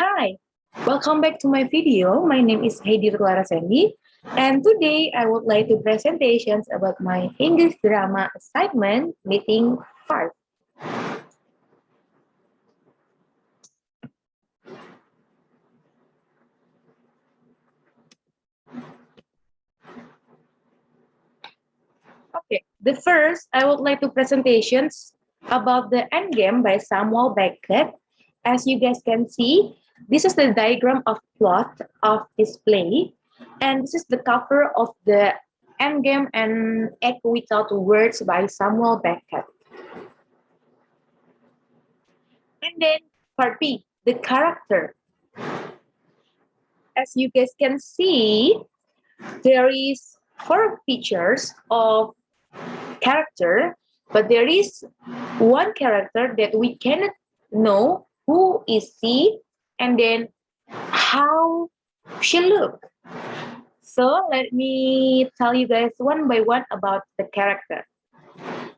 Hi, welcome back to my video. My name is Heidi Clara Sandy, and today I would like to presentations about my English drama assignment meeting 5. Okay, the first I would like to presentations about the Endgame by Samuel Beckett. As you guys can see, this is the diagram of plot of this play, and this is the cover of the Endgame and Act Without Words by Samuel Beckett. And then part B, the character. As you guys can see, there is 4 features of character, but there is one character that we cannot know who is she and then how she look. So let me tell you guys one by one about the character.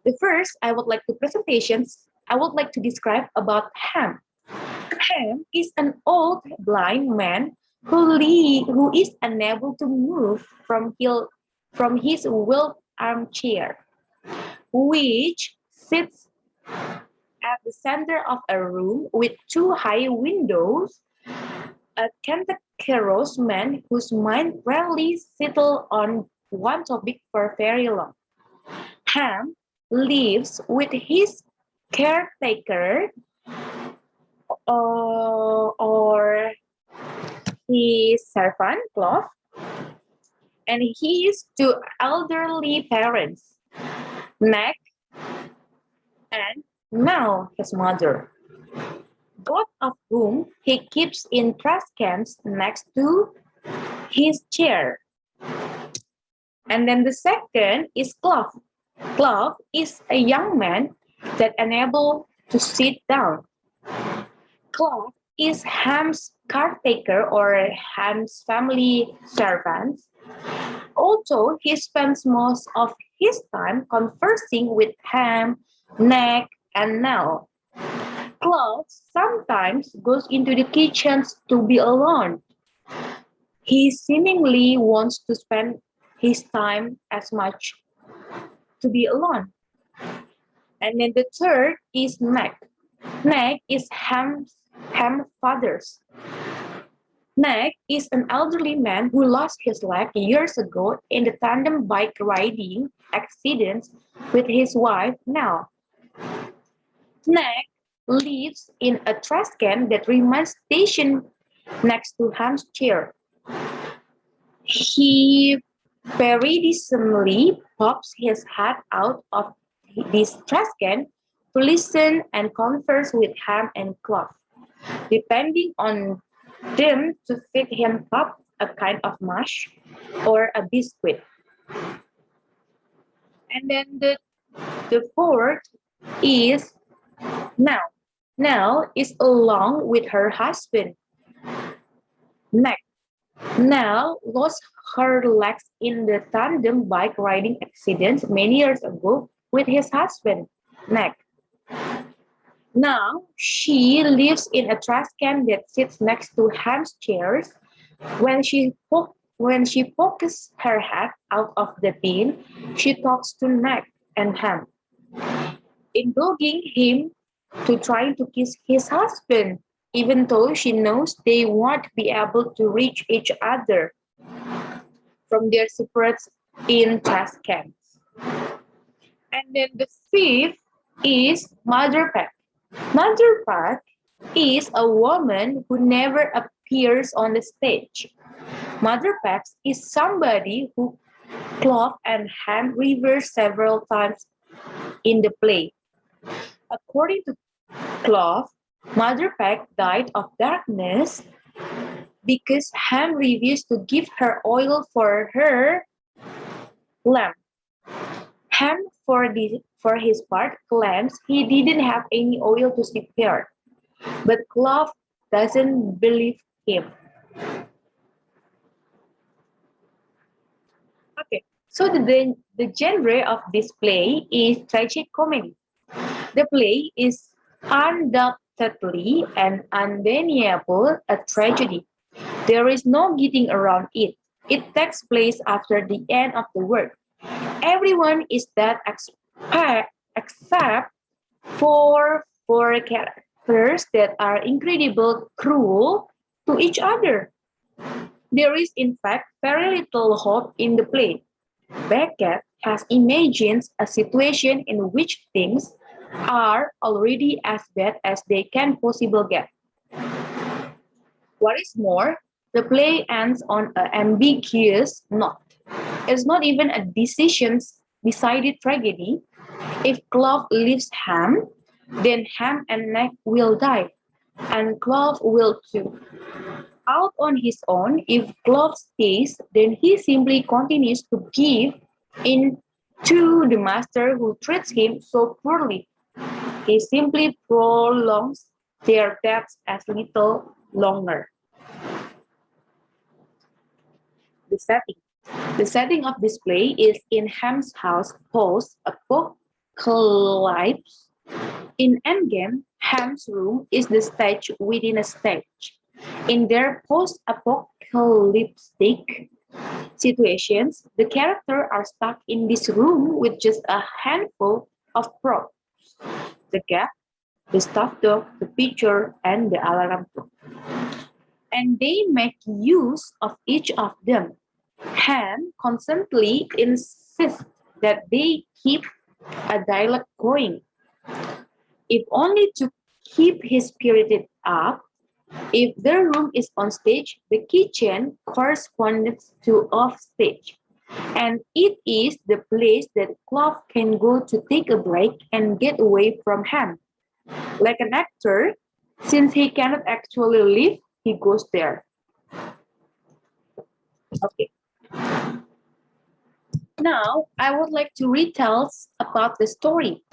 The first I would like to presentations, I would like to describe about Ham. Ham is an old blind man who is unable to move from his wheeled armchair, which sits at the center of a room with 2 high windows. A cantankerous man whose mind rarely settles on one topic for very long. Ham lives with his caretaker or his servant, Cloth, and his 2 elderly parents, Mac and Mel, his mother, both of whom he keeps in trash cans next to his chair. And then the second is Cloth. Cloth is a young man that unable to sit down. Cloth is Ham's caretaker or Ham's family servant. Although he spends most of his time conversing with Ham, Neck, and Nell, Cloth sometimes goes into the kitchen to be alone. He seemingly wants to spend his time as much to be alone. And then the third is Neck. Neck is Ham's father's. Neck is an elderly man who lost his leg years ago in the tandem bike riding accident with his wife Nell. Neck lives in a trash can that remains stationed next to Ham's chair. He periodically pops his head out of this trash can to listen and converse with Ham and Cloth, depending on them to feed him pop, a kind of mush, or a biscuit. And then the fourth is Nell. Nell is along with her husband, Neck. Nell lost her legs in the tandem bike riding accident many years ago with his husband, Neck. Now she lives in a trash can that sits next to Ham's chairs. When she pokes her head out of the bin, she talks to Neck and Ham, indulging him to try to kiss his husband, even though she knows they won't be able to reach each other from their separates in trash cans. And then the fifth is Mother Peck. Mother Peck is a woman who never appears on the stage. Mother Peck is somebody who Cloth and Ham reversed several times in the play. According to Cloth, Mother Peck died of darkness because Ham refused to give her oil for her lamp. Ham, for his part, claims he didn't have any oil to spare, but Cloth doesn't believe him. Okay, so the genre of this play is tragic comedy. The play is undoubtedly and undeniable a tragedy. There is no getting around it. It takes place after the end of the world. Everyone is dead except for four characters that are incredibly cruel to each other. There is, in fact, very little hope in the play. Beckett has imagined a situation in which things are already as bad as they can possibly get. What is more, the play ends on an ambiguous note. It's not even a decided tragedy. If Clove leaves Ham, then Ham and Ned will die, and Clove will too. Out on his own, if Clove stays, then he simply continues to give in to the master who treats him so poorly. He simply prolongs their deaths as little longer. The setting. The setting of this play is in Ham's house post-apocalypse. In Endgame, Ham's room is the stage within a stage. In their post-apocalyptic situations, the characters are stuck in this room with just a handful of props. The cat, the stuffed dog, the pitcher, and the alarm clock. And they make use of each of them. Ham constantly insists that they keep a dialogue going, if only to keep his spirit up. If the room is on stage, the kitchen corresponds to off stage. And it is the place that Clove can go to take a break and get away from Ham. Like an actor, since he cannot actually leave, he goes there. Okay. Now, I would like to retell about the story.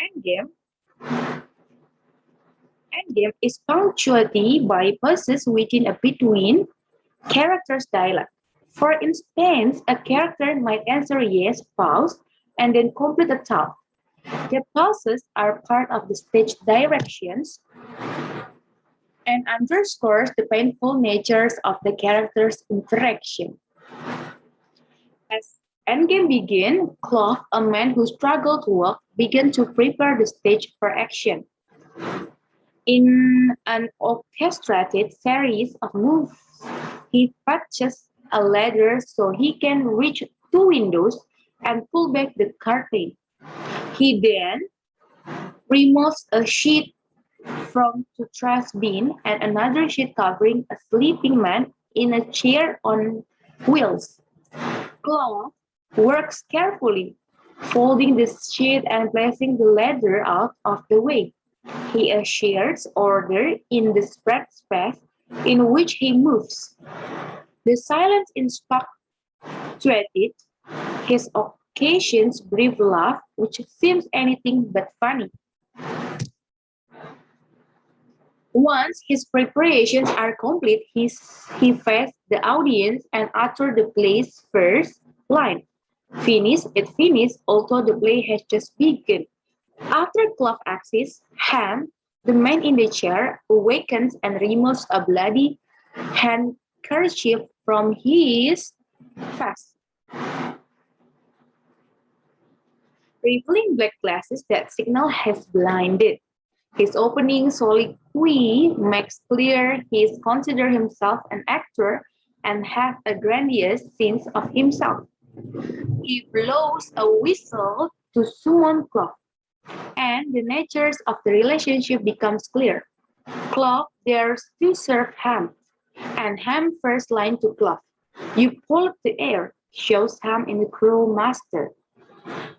Endgame. Endgame is punctuality by pauses within a between characters' dialogue. For instance, a character might answer yes, pause, and then complete a thought. The pauses are part of the stage directions and underscores the painful natures of the characters' interaction. As Endgame began, Clove, a man who struggled to walk, began to prepare the stage for action. In an orchestrated series of moves, he fetches a ladder so he can reach two windows and pull back the curtain. He then removes a sheet from the trash bin and another sheet covering a sleeping man in a chair on wheels. Clove works carefully, folding the sheet and placing the ladder out of the way. He asserts order in the spread space in which he moves. The silence instructed his occasions brief laugh, which seems anything but funny. Once his preparations are complete, he faces the audience and utters the play's first line. Finish, it finished, although the play has just begun. After Clove exits, Ham, the man in the chair, awakens and removes a bloody handkerchief from his face, revealing black glasses that signal has blinded. His opening soliloquy makes clear he considers himself an actor and has a grandiose sense of himself. He blows a whistle to summon Clove, and the nature of the relationship becomes clear. Clove dares to serve Ham, and Ham first line to Clove. You pull up the air, shows Ham in the cruel master.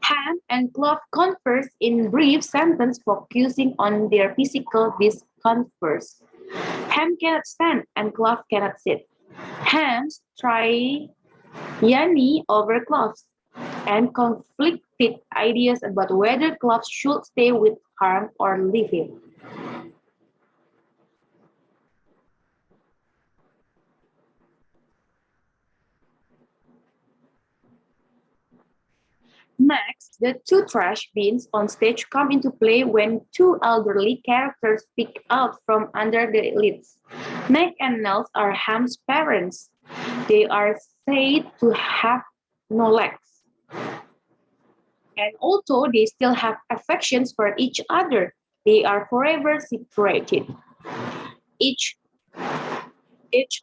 Ham and Clove converse in brief sentence focusing on their physical discomforts. Ham cannot stand and Clove cannot sit. Ham tries Yanni over Cloves and conflicted ideas about whether Cloves should stay with Ham or leave him. Next, the two trash bins on stage come into play when two elderly characters peek out from under the lids. Meg and Nels are Ham's parents. They are said to have no legs. And although they still have affections for each other, they are forever separated. Each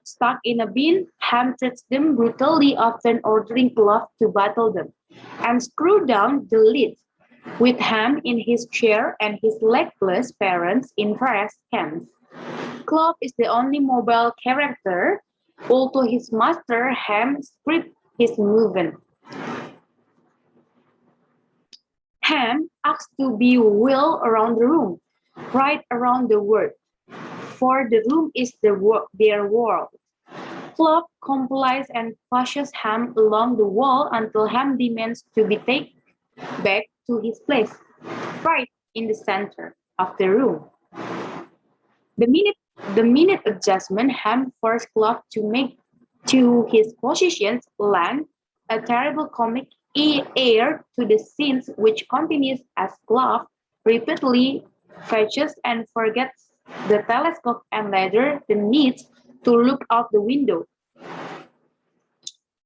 stuck in a bin, Ham treats them brutally, often ordering Clove to battle them, and screw down the lid. With Ham in his chair and his legless parents in Farah's hands. Clove is the only mobile character, although his master Ham scripts his movement. Ham asks to be wheeled around the room, right around the world, for the room is their world. Clove complies and pushes Ham along the wall until Ham demands to be taken back to his place, right in the center of the room. The minute adjustment Ham forced Clove to make to his positions lend a terrible comic air to the scenes, which continues as Clove repeatedly fetches and forgets the telescope and later the need to look out the window.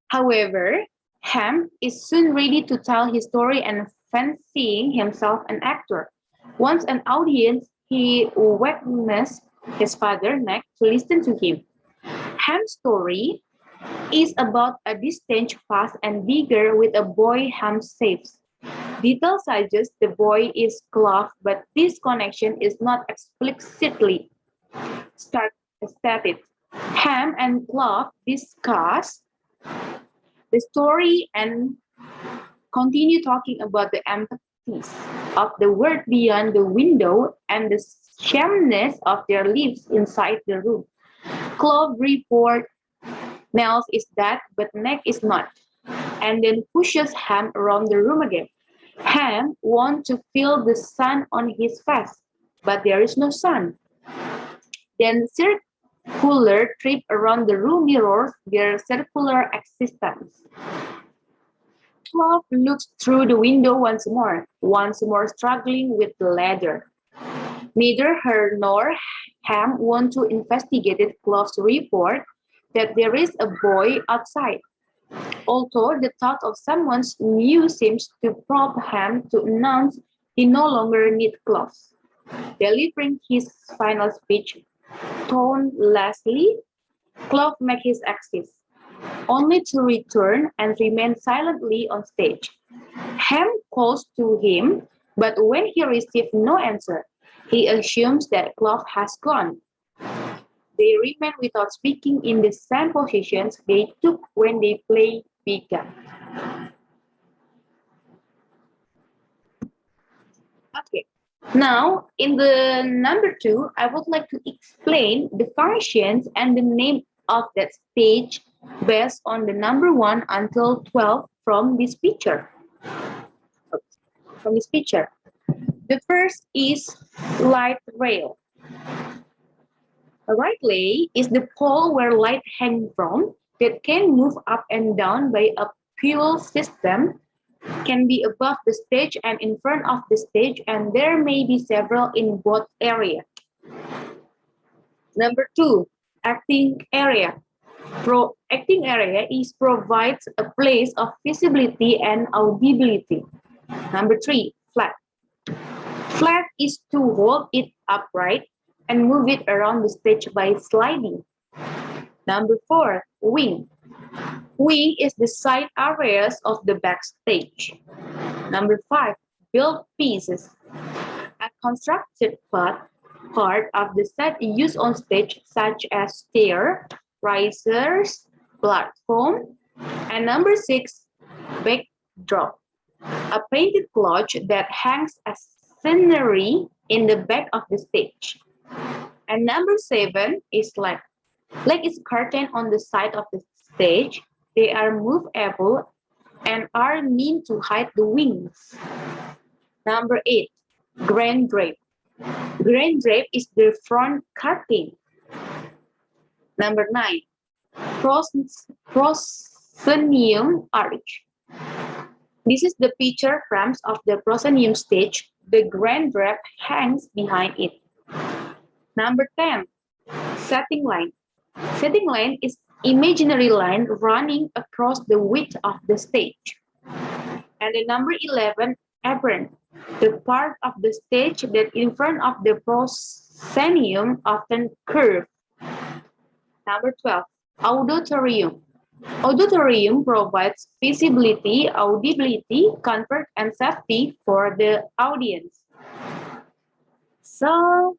However, Ham is soon ready to tell his story and fancying himself an actor. Once an audience, he witnessed his father Nick to listen to him. Ham's story is about a distant past and bigger with a boy Ham saves. Details suggest the boy is Clove, but this connection is not explicitly stated. Ham and Clove discuss the story and continue talking about the emptiness of the world beyond the window and the sameness of their lives inside the room. Clove report Nels is dead, but Nick is not, and then pushes Ham around the room again. Ham wants to feel the sun on his face, but there is no sun. Then circular trip around the room mirrors their circular existence. Clove looks through the window once more struggling with the ladder. Neither her nor Ham want to investigate Clove's report that there is a boy outside. Although the thought of someone's new seems to prompt Ham to announce he no longer needs Clove. Delivering his final speech tonelessly, Clove makes his exit, only to return and remain silently on stage. Ham calls to him, but when he receives no answer, he assumes that Clove has gone. They remain without speaking in the same positions they took when they play began. Okay. Now, in the number 2, I would like to explain the functions and the name of that stage based on the number 1 until 12 from this picture. The first is light rail. A right lay is the pole where light hangs from that can move up and down by a pull system, can be above the stage and in front of the stage, and there may be several in both areas. Number 2, acting area. Acting area provides a place of visibility and audibility. Number 3, flat. Flat is to hold it upright and move it around the stage by sliding. Number 4, wing. Wing is the side areas of the backstage. Number 5, build pieces. A constructed part of the set used on stage such as stair, risers, platform. And number 6, backdrop. A painted cloth that hangs as scenery in the back of the stage. And number 7 is leg. Leg is curtain on the side of the stage. They are movable and are meant to hide the wings. Number 8, grand drape. Grand drape is the front curtain. Number 9, proscenium arch. This is the picture frames of the proscenium stage. The grand drape hangs behind it. Number 10, setting line. Setting line is imaginary line running across the width of the stage. And the number 11, apron, the part of the stage that in front of the proscenium often curve. Number 12, auditorium. Auditorium provides visibility, audibility, comfort, and safety for the audience. So,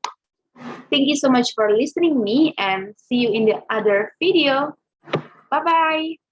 thank you so much for listening me and see you in the other video. Bye-bye.